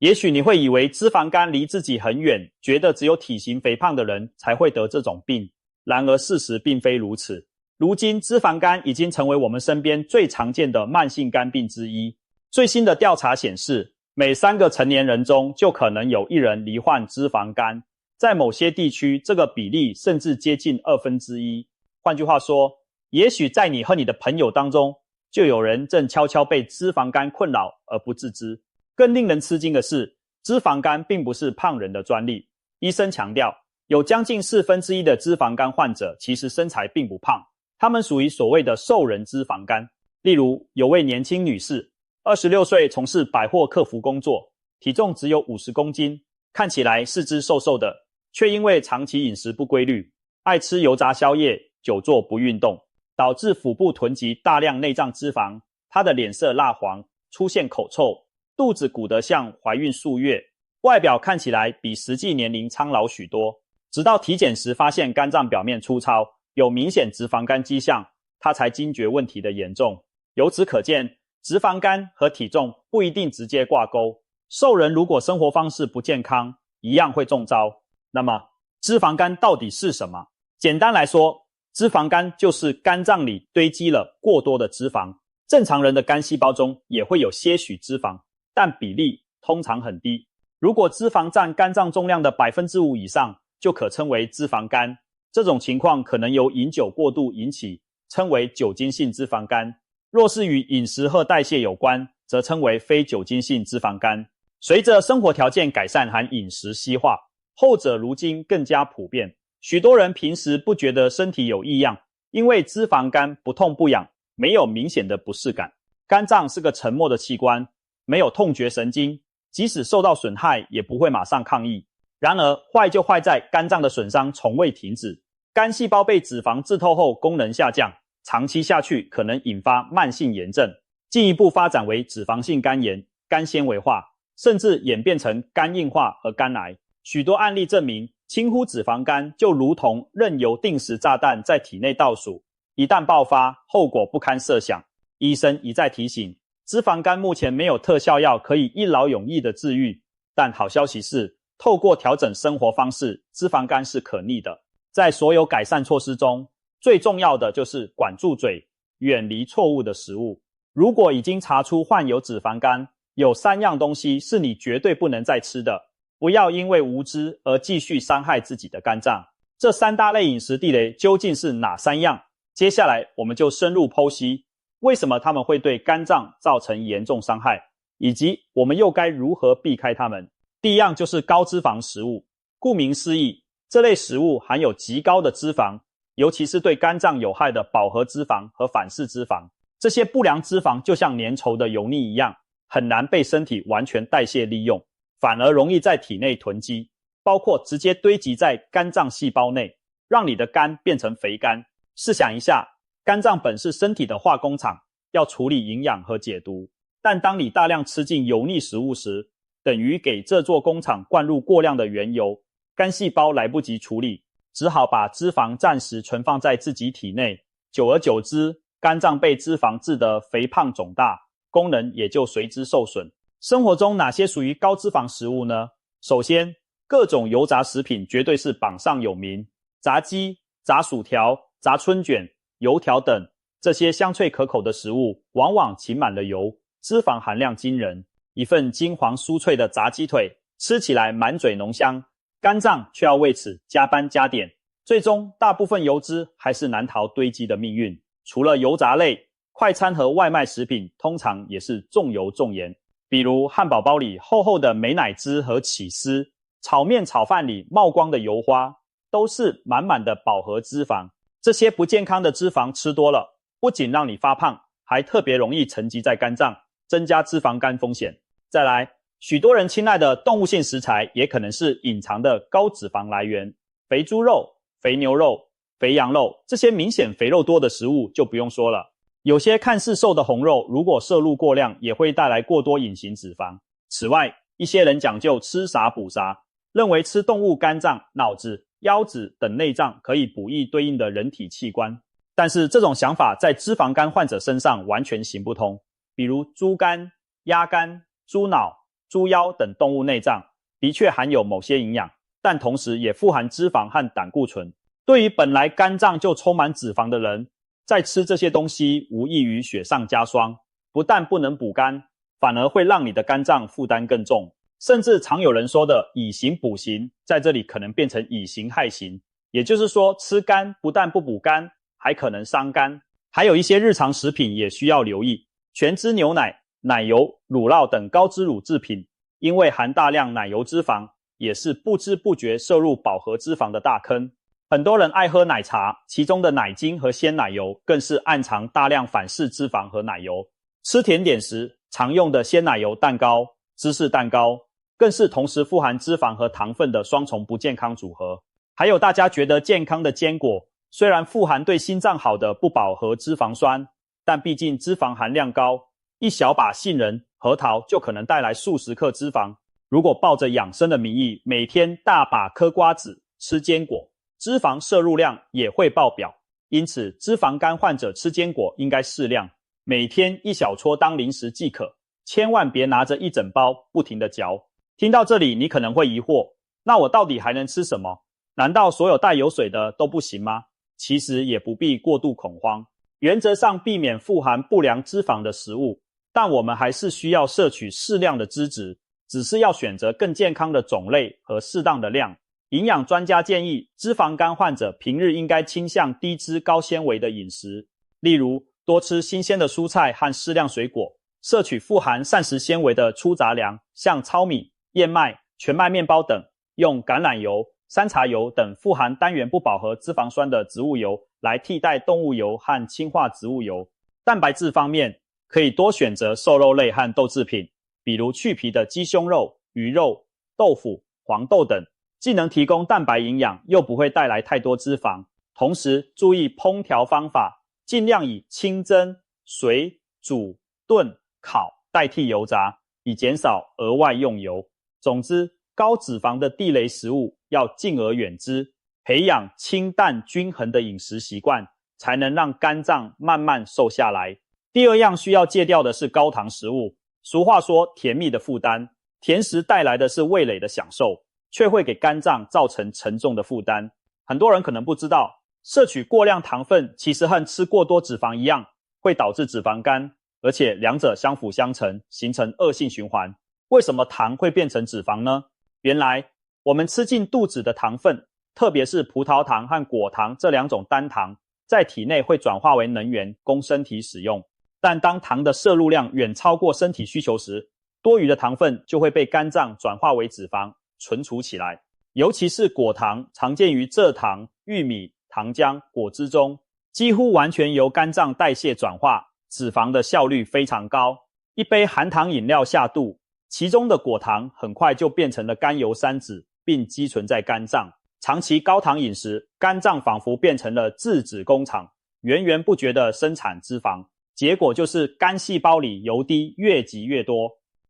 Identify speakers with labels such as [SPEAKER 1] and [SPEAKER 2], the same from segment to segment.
[SPEAKER 1] 也许你会以为脂肪肝离自己很远，觉得只有体型肥胖的人才会得这种病。然而事实并非如此。如今脂肪肝已经成为我们身边最常见的慢性肝病之一。最新的调查显示，每3个成年人中就可能有1人罹患脂肪肝。在某些地区，这个比例甚至接近1/2。换句话说，也许在你和你的朋友当中，就有人正悄悄被脂肪肝困扰而不自知。更令人吃惊的是，脂肪肝并不是胖人的专利。医生强调，有将近1/4的脂肪肝患者其实身材并不胖，他们属于所谓的瘦人脂肪肝。例如，有位年轻女士，26岁，从事百货客服工作，体重只有50公斤，看起来四肢瘦瘦的，却因为长期饮食不规律，爱吃油炸宵夜，久坐不运动，导致腹部囤积大量内脏脂肪，她的脸色蜡黄，出现口臭，肚子鼓得像怀孕数月，外表看起来比实际年龄苍老许多。直到体检时发现肝脏表面粗糙，有明显脂肪肝迹象，她才惊觉问题的严重。由此可见，脂肪肝和体重不一定直接挂钩。瘦人如果生活方式不健康，一样会中招。那么，脂肪肝到底是什么？简单来说，脂肪肝就是肝脏里堆积了过多的脂肪。正常人的肝细胞中也会有些许脂肪，但比例通常很低。如果脂肪占肝脏重量的 5% 以上，就可称为脂肪肝。这种情况可能由饮酒过度引起，称为酒精性脂肪肝。若是与饮食和代谢有关，则称为非酒精性脂肪肝。随着生活条件改善和饮食西化，后者如今更加普遍。许多人平时不觉得身体有异样，因为脂肪肝不痛不痒，没有明显的不适感。肝脏是个沉默的器官，没有痛觉神经，即使受到损害也不会马上抗议。然而坏就坏在肝脏的损伤从未停止，肝细胞被脂肪致透后功能下降，长期下去可能引发慢性炎症，进一步发展为脂肪性肝炎、肝纤维化，甚至演变成肝硬化和肝癌。许多案例证明，轻忽脂肪肝就如同任由定时炸弹在体内倒数，一旦爆发，后果不堪设想。医生一再提醒，脂肪肝目前没有特效药可以一劳永逸的治愈，但好消息是，透过调整生活方式，脂肪肝是可逆的。在所有改善措施中，最重要的就是管住嘴，远离错误的食物。如果已经查出患有脂肪肝，有3样东西是你绝对不能再吃的，不要因为无知而继续伤害自己的肝脏。这3大类饮食地雷究竟是哪3样？接下来我们就深入剖析，为什么它们会对肝脏造成严重伤害，以及我们又该如何避开它们。第一样就是高脂肪食物。顾名思义，这类食物含有极高的脂肪，尤其是对肝脏有害的饱和脂肪和反式脂肪。这些不良脂肪就像粘稠的油腻一样，很难被身体完全代谢利用，反而容易在体内囤积，包括直接堆积在肝脏细胞内，让你的肝变成肥肝。试想一下，肝脏本是身体的化工厂，要处理营养和解毒，但当你大量吃进油腻食物时，等于给这座工厂灌入过量的原油，肝细胞来不及处理，只好把脂肪暂时存放在自己体内，久而久之，肝脏被脂肪致得肥胖肿大，功能也就随之受损。生活中哪些属于高脂肪食物呢？首先，各种油炸食品绝对是榜上有名，炸鸡、炸薯条、炸春卷、油条等，这些香脆可口的食物往往浸满了油，脂肪含量惊人。一份金黄酥脆的炸鸡腿，吃起来满嘴浓香，肝脏却要为此加班加点，最终大部分油脂还是难逃堆积的命运。除了油炸类，快餐和外卖食品通常也是重油重盐，比如汉堡包里厚厚的美乃滋和起司，炒面炒饭里冒光的油花，都是满满的饱和脂肪。这些不健康的脂肪吃多了，不仅让你发胖，还特别容易沉积在肝脏，增加脂肪肝风险。再来，许多人青睐的动物性食材也可能是隐藏的高脂肪来源，肥猪肉、肥牛肉、肥羊肉，这些明显肥肉多的食物就不用说了。有些看似瘦的红肉，如果摄入过量，也会带来过多隐形脂肪。此外，一些人讲究吃啥补啥，认为吃动物肝脏、脑子、腰子等内脏可以补益对应的人体器官，但是这种想法在脂肪肝患者身上完全行不通。比如猪肝、鸭肝、猪脑、猪腰等动物内脏的确含有某些营养，但同时也富含脂肪和胆固醇。对于本来肝脏就充满脂肪的人，再吃这些东西无异于雪上加霜，不但不能补肝，反而会让你的肝脏负担更重。甚至常有人说的以形补形，在这里可能变成以形害形，也就是说吃肝不但不补肝，还可能伤肝。还有一些日常食品也需要留意，全脂牛奶、奶油、乳酪等高脂乳制品，因为含大量奶油脂肪，也是不知不觉摄入饱和脂肪的大坑。很多人爱喝奶茶，其中的奶精和鲜奶油更是暗藏大量反式脂肪和奶油。吃甜点时常用的鲜奶油蛋糕、芝士蛋糕，更是同时富含脂肪和糖分的双重不健康组合。还有大家觉得健康的坚果，虽然富含对心脏好的不饱和脂肪酸，但毕竟脂肪含量高，一小把杏仁、核桃就可能带来数十克脂肪。如果抱着养生的名义，每天大把嗑瓜子、吃坚果，脂肪摄入量也会爆表。因此脂肪肝患者吃坚果应该适量，每天一小撮当零食即可，千万别拿着一整包不停地嚼。听到这里你可能会疑惑，那我到底还能吃什么？难道所有带有水的都不行吗？其实也不必过度恐慌，原则上避免富含不良脂肪的食物，但我们还是需要摄取适量的脂质，只是要选择更健康的种类和适当的量。营养专家建议，脂肪肝患者平日应该倾向低脂高纤维的饮食，例如多吃新鲜的蔬菜和适量水果，摄取富含膳食纤维的粗杂粮，像糙米、燕麦、全麦面包等，用橄榄油、山茶油等富含单元不饱和脂肪酸的植物油来替代动物油和氢化植物油。蛋白质方面，可以多选择瘦肉类和豆制品，比如去皮的鸡胸肉、鱼肉、豆腐、黄豆等，既能提供蛋白营养，又不会带来太多脂肪。同时注意烹调方法，尽量以清蒸、水、煮、炖、烤代替油炸，以减少额外用油。总之，高脂肪的地雷食物要敬而远之，培养清淡均衡的饮食习惯，才能让肝脏慢慢瘦下来。第二样需要戒掉的是高糖食物。俗话说甜蜜的负担，甜食带来的是味蕾的享受，却会给肝脏造成沉重的负担。很多人可能不知道，摄取过量糖分其实和吃过多脂肪一样，会导致脂肪肝，而且两者相辅相成，形成恶性循环。为什么糖会变成脂肪呢？原来我们吃进肚子的糖分，特别是葡萄糖和果糖这两种单糖，在体内会转化为能源供身体使用。但当糖的摄入量远超过身体需求时，多余的糖分就会被肝脏转化为脂肪存储起来。尤其是果糖，常见于蔗糖、玉米、糖浆、果汁中，几乎完全由肝脏代谢转化，脂肪的效率非常高。一杯含糖饮料下肚，其中的果糖很快就变成了甘油三酯，并积存在肝脏。长期高糖饮食，肝脏仿佛变成了制脂工厂，源源不绝地生产脂肪，结果就是肝细胞里油滴越积越多。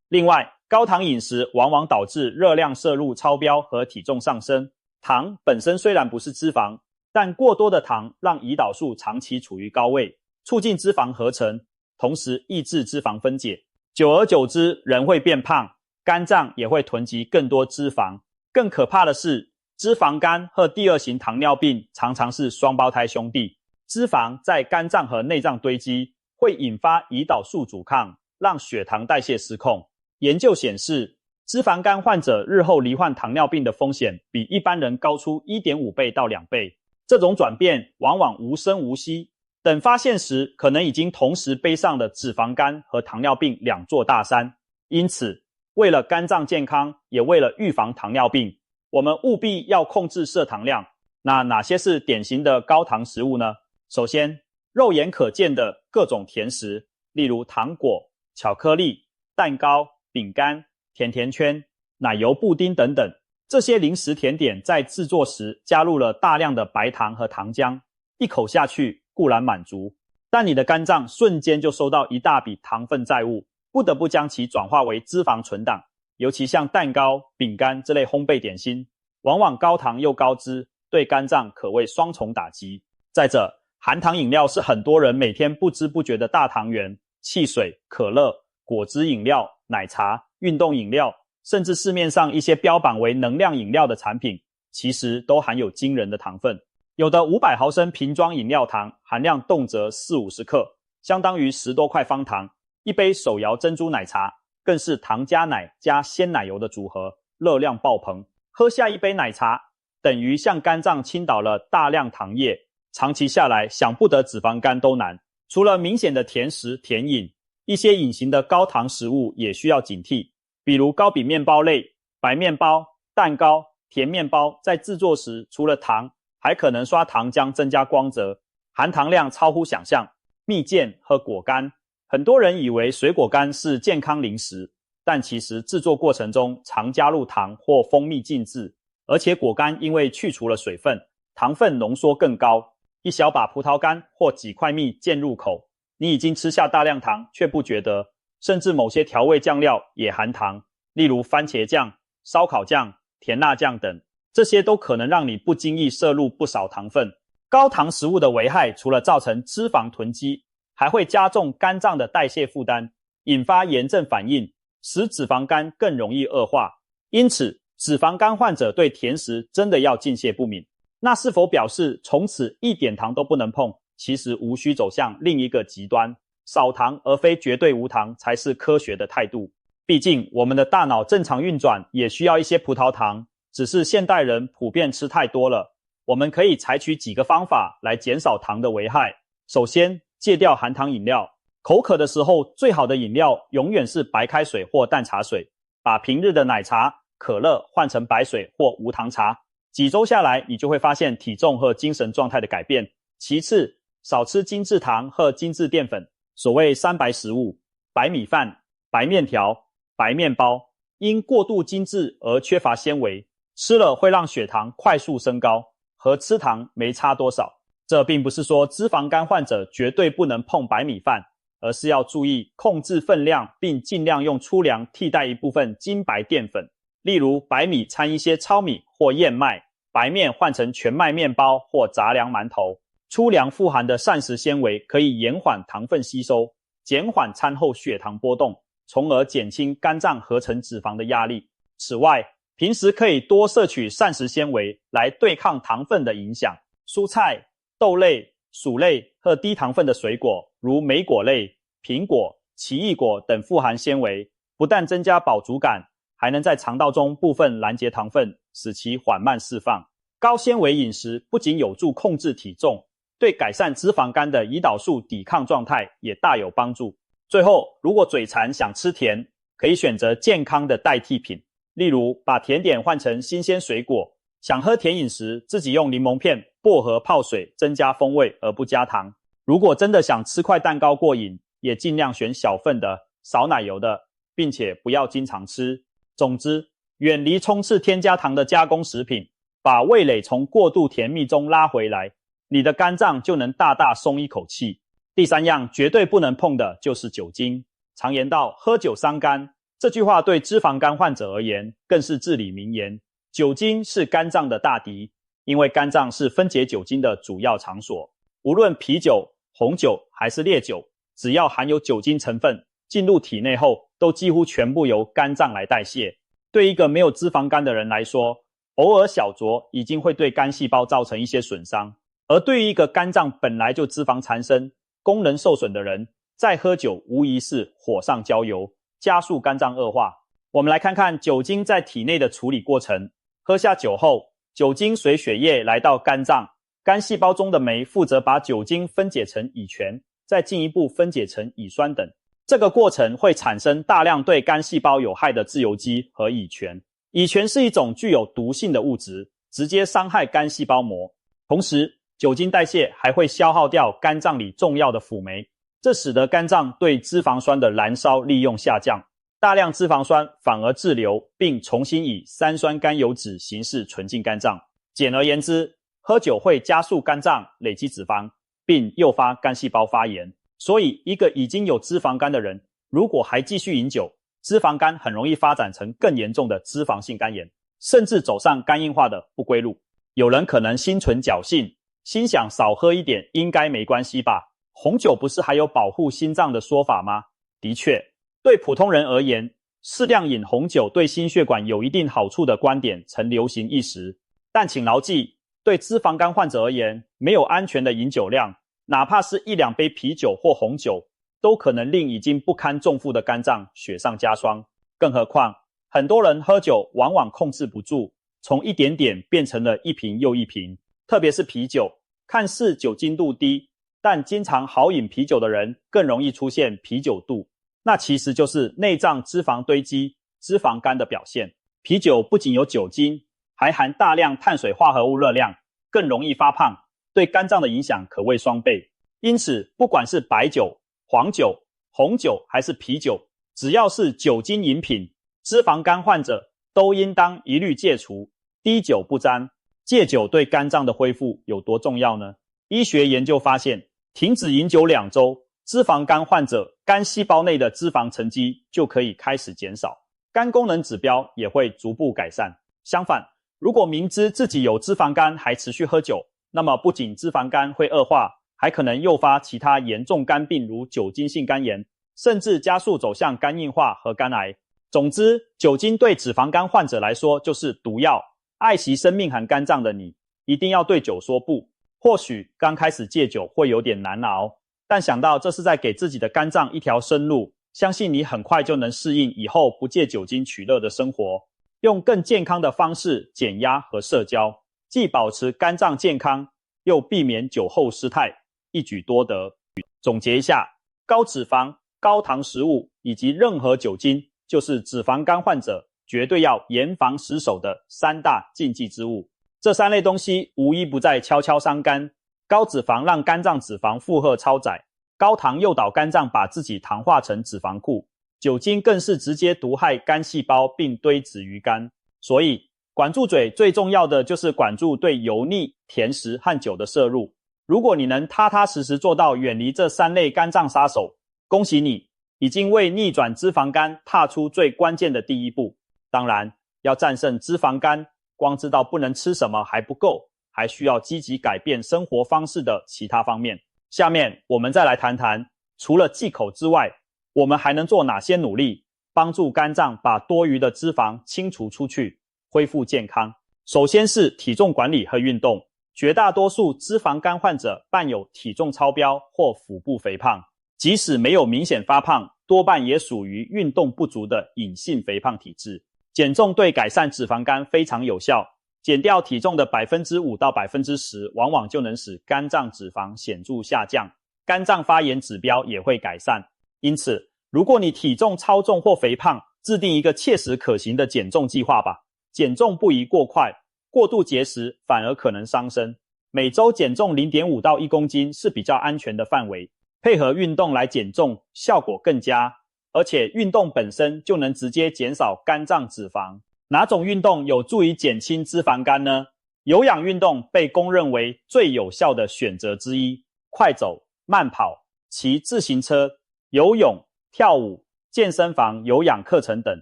[SPEAKER 1] 另外，高糖饮食往往导致热量摄入超标和体重上升。糖本身虽然不是脂肪，但过多的糖让胰岛素长期处于高位，促进脂肪合成，同时抑制脂肪分解。久而久之，人会变胖，肝脏也会囤积更多脂肪。更可怕的是，脂肪肝和第二型糖尿病常常是双胞胎兄弟。脂肪在肝脏和内脏堆积，会引发胰岛素阻抗，让血糖代谢失控。研究显示，脂肪肝患者日后罹患糖尿病的风险比一般人高出 1.5 倍到2倍。这种转变往往无声无息，等发现时可能已经同时背上了脂肪肝和糖尿病两座大山。因此，为了肝脏健康，也为了预防糖尿病，我们务必要控制摄糖量。那哪些是典型的高糖食物呢？首先，肉眼可见的各种甜食，例如糖果、巧克力、蛋糕、饼干、甜甜圈、奶油布丁等等。这些零食甜点在制作时加入了大量的白糖和糖浆，一口下去固然满足，但你的肝脏瞬间就收到一大笔糖分债务，不得不将其转化为脂肪存档。尤其像蛋糕、饼干这类烘焙点心，往往高糖又高脂，对肝脏可谓双重打击。再者，含糖饮料是很多人每天不知不觉的大糖源，汽水、可乐、果汁饮料、奶茶、运动饮料甚至市面上一些标榜为能量饮料的产品，其实都含有惊人的糖分。有的500毫升瓶装饮料糖含量动辄40-50克，相当于10多块方糖。一杯手摇珍珠奶茶更是糖加奶加鲜奶油的组合，热量爆棚。喝下一杯奶茶，等于向肝脏倾倒了大量糖液，长期下来想不得脂肪肝都难。除了明显的甜食甜饮，一些隐形的高糖食物也需要警惕，比如糕饼面包类、白面包、蛋糕、甜面包，在制作时除了糖，还可能刷糖浆增加光泽，含糖量超乎想象。蜜饯和果干，很多人以为水果干是健康零食，但其实制作过程中常加入糖或蜂蜜浸制，而且果干因为去除了水分，糖分浓缩更高。一小把葡萄干或几块蜜饯入口，你已经吃下大量糖却不觉得，甚至某些调味酱料也含糖，例如番茄酱、烧烤酱、甜辣酱等，这些都可能让你不经意摄入不少糖分。高糖食物的危害除了造成脂肪囤积，还会加重肝脏的代谢负担，引发炎症反应，使脂肪肝更容易恶化。因此，脂肪肝患者对甜食真的要敬谢不敏。那是否表示从此一点糖都不能碰？其实无需走向另一个极端，少糖而非绝对无糖才是科学的态度。毕竟我们的大脑正常运转也需要一些葡萄糖，只是现代人普遍吃太多了。我们可以采取几个方法来减少糖的危害。首先，戒掉含糖饮料。口渴的时候，最好的饮料永远是白开水或淡茶水，把平日的奶茶、可乐换成白水或无糖茶。几周下来，你就会发现体重和精神状态的改变。其次，少吃精制糖和精制淀粉，所谓三白食物，白米饭、白面条、白面包，因过度精制而缺乏纤维，吃了会让血糖快速升高，和吃糖没差多少。这并不是说脂肪肝患者绝对不能碰白米饭，而是要注意控制分量，并尽量用粗粮替代一部分精白淀粉，例如白米掺一些糙米或燕麦，白面换成全麦面包或杂粮馒头。粗粮富含的膳食纤维可以延缓糖分吸收，减缓餐后血糖波动，从而减轻肝脏合成脂肪的压力。此外，平时可以多摄取膳食纤维来对抗糖分的影响。蔬菜、豆类、薯类和低糖分的水果，如莓果类、苹果、奇异果等富含纤维，不但增加饱足感，还能在肠道中部分拦截糖分，使其缓慢释放。高纤维饮食不仅有助控制体重，对改善脂肪肝的胰岛素抵抗状态也大有帮助。最后，如果嘴馋想吃甜，可以选择健康的代替品，例如把甜点换成新鲜水果。想喝甜饮时，自己用柠檬片、薄荷泡水增加风味而不加糖。如果真的想吃块蛋糕过瘾，也尽量选小份的、少奶油的，并且不要经常吃。总之，远离充斥添加糖的加工食品，把味蕾从过度甜蜜中拉回来，你的肝脏就能大大松一口气。第三样绝对不能碰的就是酒精。常言道喝酒伤肝，这句话对脂肪肝患者而言更是至理名言。酒精是肝脏的大敌，因为肝脏是分解酒精的主要场所。无论啤酒、红酒还是烈酒，只要含有酒精成分，进入体内后都几乎全部由肝脏来代谢。对一个没有脂肪肝的人来说，偶尔小酌已经会对肝细胞造成一些损伤，而对于一个肝脏本来就脂肪缠身、功能受损的人，再喝酒无疑是火上浇油，加速肝脏恶化。我们来看看酒精在体内的处理过程。喝下酒后，酒精随血液来到肝脏，肝细胞中的酶负责把酒精分解成乙醛，再进一步分解成乙酸等。这个过程会产生大量对肝细胞有害的自由基和乙醛。乙醛是一种具有毒性的物质，直接伤害肝细胞膜。同时，酒精代谢还会消耗掉肝脏里重要的辅酶，这使得肝脏对脂肪酸的燃烧利用下降，大量脂肪酸反而滞留，并重新以三酸甘油酯形式存进肝脏。简而言之，喝酒会加速肝脏累积脂肪，并诱发肝细胞发炎。所以，一个已经有脂肪肝的人，如果还继续饮酒，脂肪肝很容易发展成更严重的脂肪性肝炎，甚至走上肝硬化的不归路。有人可能心存侥幸，心想少喝一点应该没关系吧？红酒不是还有保护心脏的说法吗？的确，对普通人而言，适量饮红酒对心血管有一定好处的观点曾流行一时，但请牢记，对脂肪肝患者而言，没有安全的饮酒量，哪怕是1-2杯啤酒或红酒，都可能令已经不堪重负的肝脏雪上加霜。更何况，很多人喝酒往往控制不住，从一点点变成了一瓶又一瓶。特别是啤酒，看似酒精度低，但经常好饮啤酒的人更容易出现啤酒肚，那其实就是内脏脂肪堆积、脂肪肝的表现。啤酒不仅有酒精，还含大量碳水化合物热量，更容易发胖，对肝脏的影响可谓双倍。因此，不管是白酒、黄酒、红酒还是啤酒，只要是酒精饮品，脂肪肝患者都应当一律戒除，滴酒不沾。戒酒对肝脏的恢复有多重要呢？医学研究发现，停止饮酒2周，脂肪肝患者肝细胞内的脂肪沉积就可以开始减少，肝功能指标也会逐步改善。相反，如果明知自己有脂肪肝还持续喝酒，那么不仅脂肪肝会恶化，还可能诱发其他严重肝病，如酒精性肝炎，甚至加速走向肝硬化和肝癌。总之，酒精对脂肪肝患者来说就是毒药。爱惜生命和肝脏的你，一定要对酒说不。或许刚开始戒酒会有点难熬，但想到这是在给自己的肝脏一条生路，相信你很快就能适应以后不借酒精取乐的生活，用更健康的方式减压和社交，既保持肝脏健康，又避免酒后失态，一举多得。总结一下，高脂肪、高糖食物以及任何酒精，就是脂肪肝患者绝对要严防死守的3大禁忌之物。这3类东西无一不在悄悄伤肝。高脂肪让肝脏脂肪负荷超载，高糖诱导肝脏把自己糖化成脂肪库，酒精更是直接毒害肝细胞并堆脂于肝。所以管住嘴最重要的就是管住对油腻、甜食和酒的摄入。如果你能踏踏实实做到远离这3类肝脏杀手，恭喜你，已经为逆转脂肪肝踏出最关键的第一步。当然，要战胜脂肪肝，光知道不能吃什么还不够，还需要积极改变生活方式的其他方面。下面我们再来谈谈，除了忌口之外，我们还能做哪些努力，帮助肝脏把多余的脂肪清除出去，恢复健康。首先是体重管理和运动。绝大多数脂肪肝患者伴有体重超标或腹部肥胖，即使没有明显发胖，多半也属于运动不足的隐性肥胖体质。减重对改善脂肪肝非常有效，减掉体重的 5% 到 10%， 往往就能使肝脏脂肪显著下降，肝脏发炎指标也会改善。因此，如果你体重超重或肥胖，制定一个切实可行的减重计划吧。减重不宜过快，过度节食反而可能伤身。每周减重 0.5 到1公斤是比较安全的范围，配合运动来减重，效果更佳。而且运动本身就能直接减少肝脏脂肪。哪种运动有助于减轻脂肪肝呢？有氧运动被公认为最有效的选择之一，快走、慢跑、骑自行车、游泳、跳舞、健身房有氧课程等，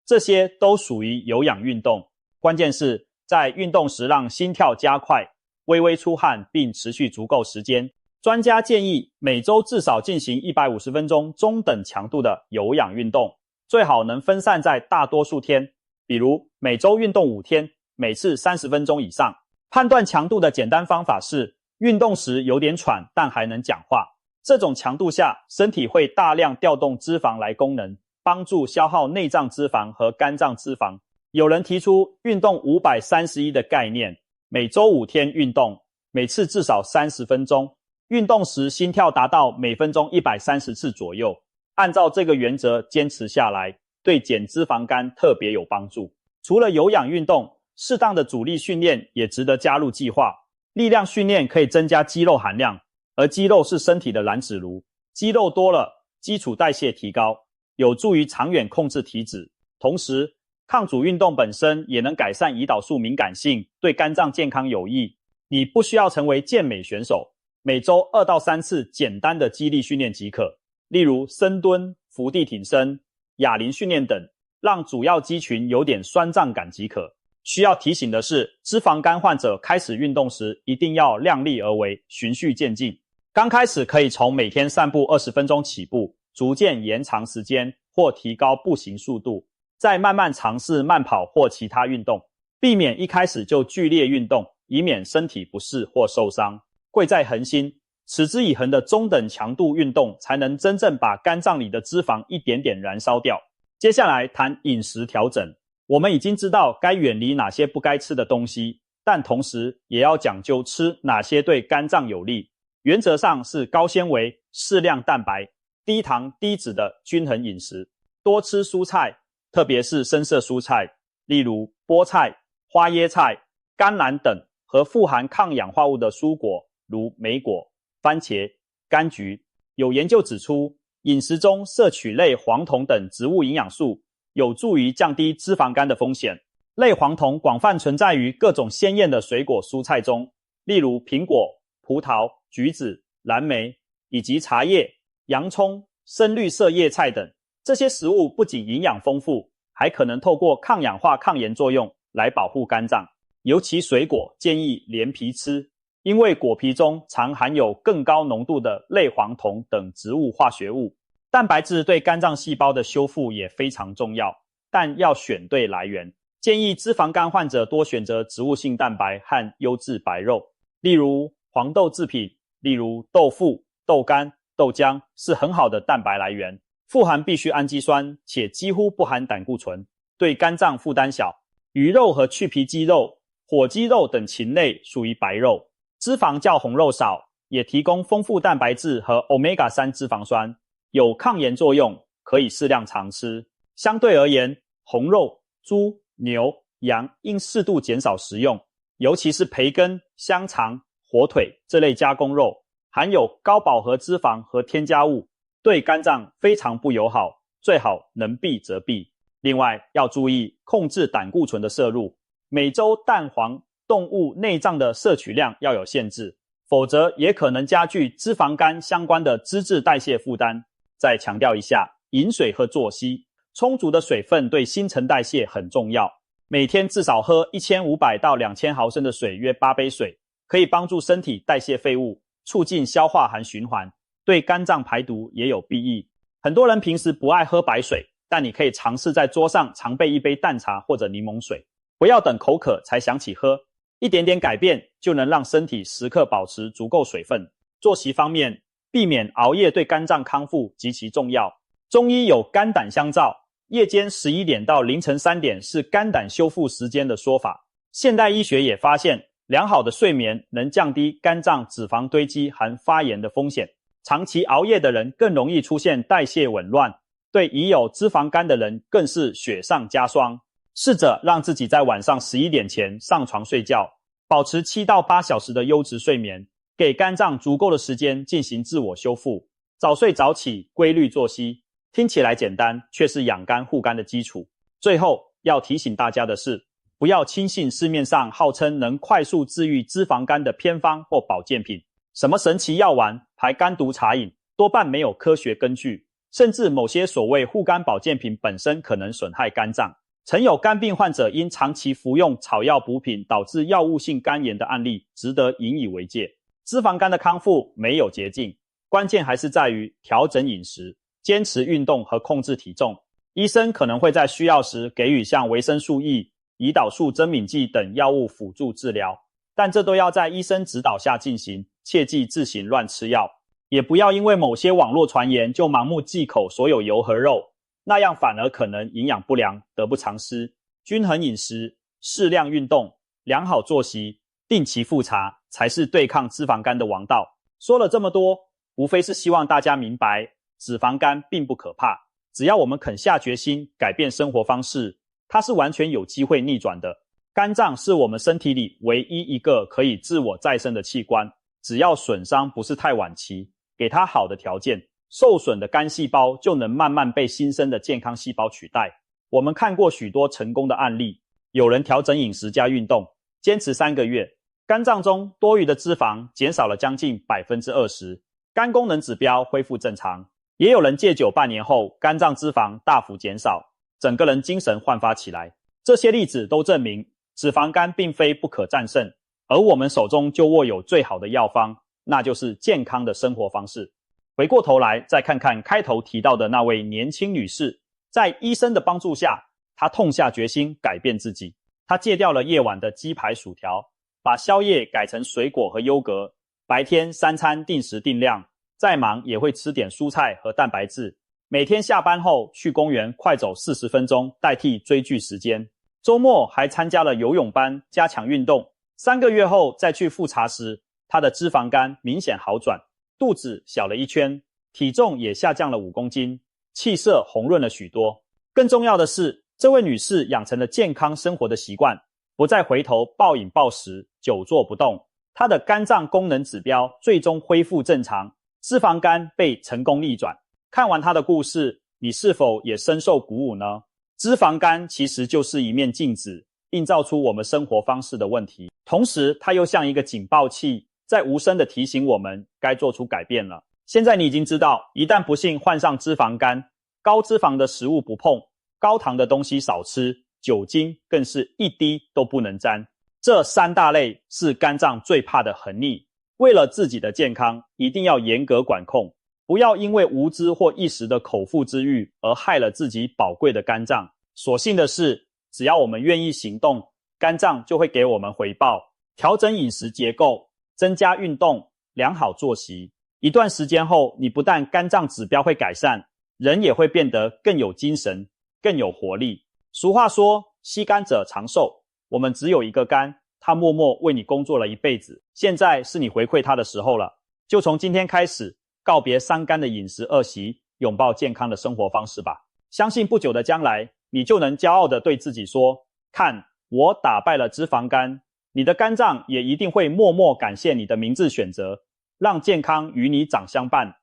[SPEAKER 1] 这些都属于有氧运动。关键是在运动时让心跳加快，微微出汗并持续足够时间。专家建议每周至少进行150分钟中等强度的有氧运动，最好能分散在大多数天，比如每周运动5天，每次30分钟以上。判断强度的简单方法是，运动时有点喘但还能讲话，这种强度下，身体会大量调动脂肪来功能，帮助消耗内脏脂肪和肝脏脂肪。有人提出运动531的概念，每周5天运动，每次至少30分钟，运动时心跳达到每分钟130次左右。按照这个原则坚持下来，对减脂肪肝特别有帮助。除了有氧运动，适当的阻力训练也值得加入计划。力量训练可以增加肌肉含量，而肌肉是身体的燃脂炉，肌肉多了，基础代谢提高，有助于长远控制体脂。同时，抗阻运动本身也能改善胰岛素敏感性，对肝脏健康有益。你不需要成为健美选手，每周2到3次简单的肌力训练即可，例如深蹲、伏地挺身、哑铃训练等，让主要肌群有点酸胀感即可。需要提醒的是，脂肪肝患者开始运动时一定要量力而为，循序渐进。刚开始可以从每天散步20分钟起步，逐渐延长时间或提高步行速度。再慢慢尝试慢跑或其他运动，避免一开始就剧烈运动，以免身体不适或受伤。贵在恒心，持之以恒的中等强度运动才能真正把肝脏里的脂肪一点点燃烧掉。接下来谈饮食调整，我们已经知道该远离哪些不该吃的东西，但同时也要讲究吃哪些对肝脏有利。原则上是高纤维、适量蛋白、低糖低脂的均衡饮食，多吃蔬菜，特别是深色蔬菜，例如菠菜、花椰菜、甘蓝等，和富含抗氧化物的蔬果，如莓果、番茄、柑橘。有研究指出，饮食中摄取类黄酮等植物营养素，有助于降低脂肪肝的风险。类黄酮广泛存在于各种鲜艳的水果蔬菜中，例如苹果、葡萄、橘子、蓝莓，以及茶叶、洋葱、深绿色叶菜等。这些食物不仅营养丰富，还可能透过抗氧化抗炎作用来保护肝脏。尤其水果建议连皮吃，因为果皮中常含有更高浓度的类黄酮等植物化学物。蛋白质对肝脏细胞的修复也非常重要，但要选对来源。建议脂肪肝患者多选择植物性蛋白和优质白肉，例如黄豆制品，例如豆腐、豆干、豆浆是很好的蛋白来源，富含必需氨基酸，且几乎不含胆固醇，对肝脏负担小。鱼肉和去皮鸡肉、火鸡肉等禽类属于白肉，脂肪较红肉少，也提供丰富蛋白质和 Omega-3 脂肪酸，有抗炎作用，可以适量常吃。相对而言，红肉、猪、牛、羊应适度减少食用，尤其是培根、香肠、火腿这类加工肉，含有高饱和脂肪和添加物，对肝脏非常不友好，最好能避则避。另外要注意控制胆固醇的摄入，每周蛋黄、动物内脏的摄取量要有限制，否则也可能加剧脂肪肝相关的脂质代谢负担。再强调一下，饮水和作息，充足的水分对新陈代谢很重要，每天至少喝1500到2000毫升的水，约8杯水，可以帮助身体代谢废物，促进消化和循环，对肝脏排毒也有裨益。很多人平时不爱喝白水，但你可以尝试在桌上常备一杯淡茶或者柠檬水，不要等口渴才想起喝，一点点改变就能让身体时刻保持足够水分。作息方面，避免熬夜对肝脏康复极其重要。中医有肝胆相照，夜间11点到凌晨3点是肝胆修复时间的说法。现代医学也发现，良好的睡眠能降低肝脏脂肪堆积和发炎的风险。长期熬夜的人更容易出现代谢紊乱，对已有脂肪肝的人更是雪上加霜。试着让自己在晚上11点前上床睡觉，保持7到8小时的优质睡眠，给肝脏足够的时间进行自我修复。早睡早起，规律作息，听起来简单，却是养肝护肝的基础。最后要提醒大家的是，不要轻信市面上号称能快速治愈脂肪肝的偏方或保健品，什么神奇药丸、排肝毒茶饮，多半没有科学根据，甚至某些所谓护肝保健品本身可能损害肝脏。曾有肝病患者因长期服用草药补品导致药物性肝炎的案例，值得引以为戒。脂肪肝的康复没有捷径，关键还是在于调整饮食，坚持运动和控制体重。医生可能会在需要时给予像维生素 E、胰岛素增敏剂等药物辅助治疗，但这都要在医生指导下进行，切忌自行乱吃药。也不要因为某些网络传言就盲目忌口所有油和肉，那样反而可能营养不良，得不偿失。均衡饮食、适量运动、良好作息、定期复查，才是对抗脂肪肝的王道。说了这么多，无非是希望大家明白，脂肪肝并不可怕，只要我们肯下决心改变生活方式，它是完全有机会逆转的。肝脏是我们身体里唯一一个可以自我再生的器官，只要损伤不是太晚期，给它好的条件，受损的肝细胞就能慢慢被新生的健康细胞取代。我们看过许多成功的案例，有人调整饮食加运动，坚持3个月，肝脏中多余的脂肪减少了将近 20%， 肝功能指标恢复正常。也有人戒酒半年后，肝脏脂肪大幅减少，整个人精神焕发起来。这些例子都证明，脂肪肝并非不可战胜，而我们手中就握有最好的药方，那就是健康的生活方式。回过头来再看看开头提到的那位年轻女士，在医生的帮助下，他痛下决心改变自己。他戒掉了夜晚的鸡排薯条，把宵夜改成水果和优格，白天3餐定时定量，再忙也会吃点蔬菜和蛋白质。每天下班后去公园快走40分钟，代替追剧时间。周末还参加了游泳班，加强运动。3个月后再去复查时，他的脂肪肝明显好转，肚子小了1圈，体重也下降了5公斤，气色红润了许多。更重要的是，这位女士养成了健康生活的习惯，不再回头暴饮暴食，久坐不动。她的肝脏功能指标最终恢复正常，脂肪肝被成功逆转。看完她的故事，你是否也深受鼓舞呢？脂肪肝其实就是一面镜子，映照出我们生活方式的问题，同时它又像一个警报器，在无声地提醒我们该做出改变了。现在你已经知道，一旦不幸患上脂肪肝，高脂肪的食物不碰，高糖的东西少吃，酒精更是一滴都不能沾。这3大类是肝脏最怕的横逆。为了自己的健康，一定要严格管控，不要因为无知或一时的口腹之欲而害了自己宝贵的肝脏。所幸的是，只要我们愿意行动，肝脏就会给我们回报。调整饮食结构，增加运动，良好作息，一段时间后，你不但肝脏指标会改善，人也会变得更有精神，更有活力。俗话说，惜肝者长寿，我们只有一个肝，它默默为你工作了一辈子，现在是你回馈它的时候了。就从今天开始，告别伤肝的饮食恶习，拥抱健康的生活方式吧。相信不久的将来，你就能骄傲地对自己说，看，我打败了脂肪肝。你的肝脏也一定会默默感谢你的明智选择，让健康与你长相伴。